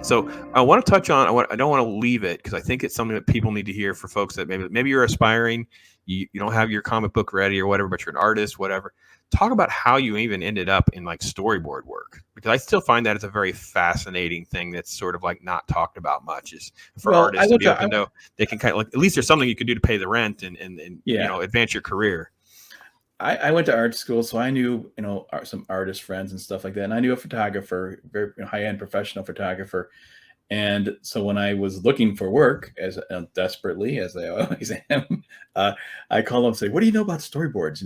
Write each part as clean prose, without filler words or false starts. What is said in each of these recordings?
So I want to touch on. I don't want to leave it because I think it's something that people need to hear for folks that maybe you're aspiring, you don't have your comic book ready or whatever, but you're an artist, whatever. Talk about how you even ended up in like storyboard work, because I still find that it's a very fascinating thing that's sort of like not talked about much. Is for artists to be able to know they can kind of like at least there's something you can do to pay the rent and advance your career. I went to art school, so I knew, some artist friends and stuff like that. And I knew a photographer, very high-end professional photographer. And so when I was looking for work, as desperately as I always am, I called him and say, "What do you know about storyboards?"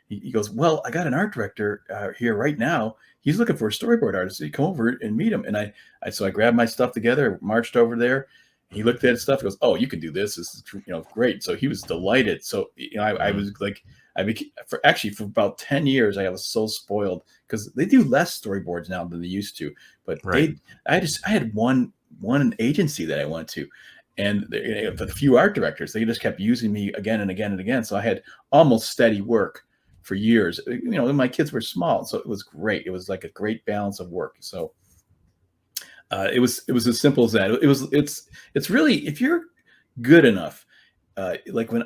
He goes, "Well, I got an art director here right now. He's looking for a storyboard artist. So you come over and meet him." And so I grabbed my stuff together, marched over there. He looked at his stuff. He goes, "Oh, you can do this. This is great." So he was delighted. So I was like. For about 10 years, I was so spoiled because they do less storyboards now than they used to. But right. I had one agency that I went to, and a few art directors. They just kept using me again and again and again. So I had almost steady work for years. My kids were small, so it was great. It was like a great balance of work. So it was as simple as that. It's really, if you're good enough. Like when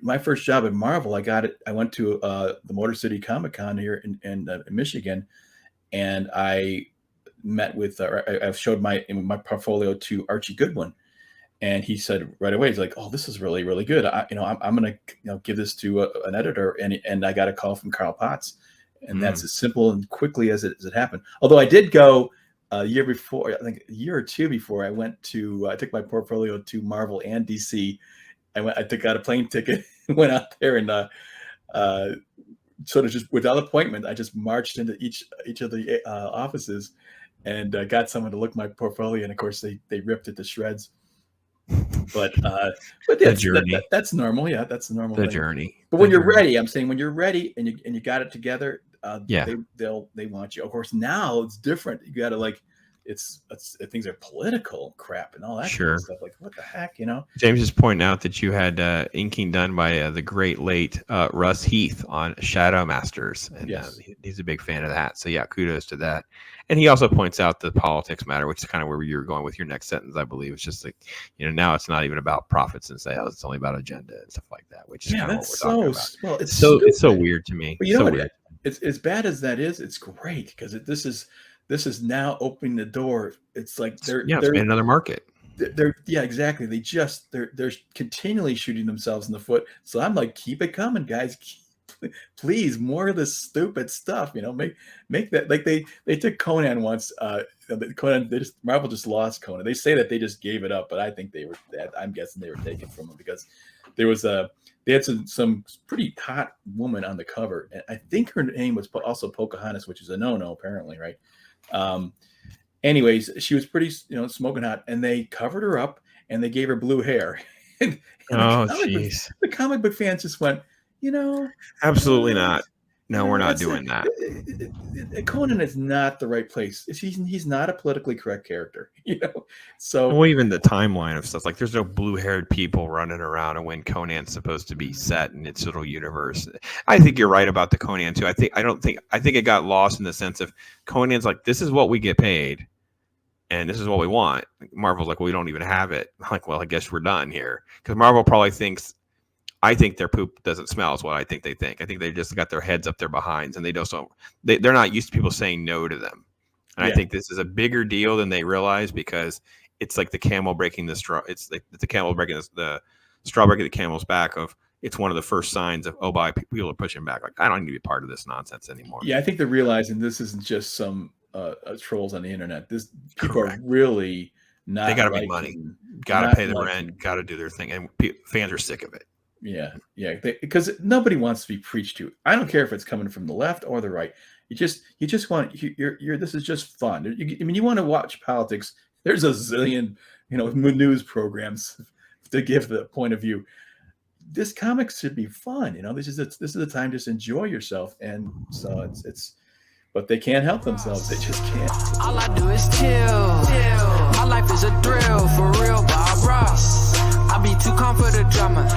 my first job at Marvel, I went to the Motor City Comic Con here in Michigan, and I met with I showed my portfolio to Archie Goodwin, and he said right away, he's like, "Oh, this is really, really good. I'm gonna give this to an editor," and I got a call from Carl Potts, and that's as simple and quickly as it happened. Although I did go a year before, I think a year or two before, I took my portfolio to Marvel and DC. I took out a plane ticket, went out there, and sort of just without appointment, I just marched into each of the offices and got someone to look my portfolio. And of course, they ripped it to shreds. But that's normal. Yeah, that's the normal thing. Journey. But when you're ready, I'm saying when you're ready and you got it together, they want you. Of course, now it's different. You got to things are political crap and all that kind of stuff. Like, what the heck, James is pointing out that you had inking done by the great late Russ Heath on Shadow Masters, and he's a big fan of that. So kudos to that. And he also points out that politics matter, which is kind of where you're going with your next sentence, I believe. It's just like, now it's not even about profits and sales; it's only about agenda and stuff like that. Which is kind of what we're talking about. Well, it's so weird to me. But you know what? It's as bad as that is. It's great because this is now opening the door. It's like they're another market. Exactly. They're continually shooting themselves in the foot. So I'm like, keep it coming, guys. Please, more of this stupid stuff. Make that, like they took Conan once. Marvel just lost Conan. They say that they just gave it up, but I think I'm guessing they were taken from them because they had some pretty hot woman on the cover, and I think her name was also Pocahontas, which is a no-no apparently, right? Anyways, she was pretty, smoking hot, and they covered her up and they gave her blue hair. and the comic book fans just went, absolutely not. No, we're not doing that. Conan is not the right place. He's not a politically correct character, So well, even the timeline of stuff, like there's no blue-haired people running around and when Conan's supposed to be set in its little universe. I think you're right about the Conan too. I think it got lost in the sense of Conan's like, this is what we get paid, and this is what we want. Marvel's like, well, we don't even have it. I'm like, well, I guess we're done here because Marvel probably thinks. I think their poop doesn't smell is what I think they think. I think they just got their heads up their behinds and they're not used to people saying no to them. And I think this is a bigger deal than they realize because it's like the camel breaking the straw. It's like the camel breaking the straw breaking the camel's back of it's one of the first signs of, people are pushing back. Like, I don't need to be part of this nonsense anymore. Yeah. I think they're realizing this isn't just some trolls on the internet. People are really not. They got to make money, got to pay the rent, got to do their thing. And fans are sick of it. Yeah, because nobody wants to be preached to. I don't care if it's coming from the left or the right. You just want this is just fun. You want to watch politics. There's a zillion news programs to give the point of view. This comics should be fun. This is the time to just enjoy yourself. And so it's but they can't help themselves. They just can't. All I do is chill. My life is a thrill for real, Bob Ross. I be too calm for the drama.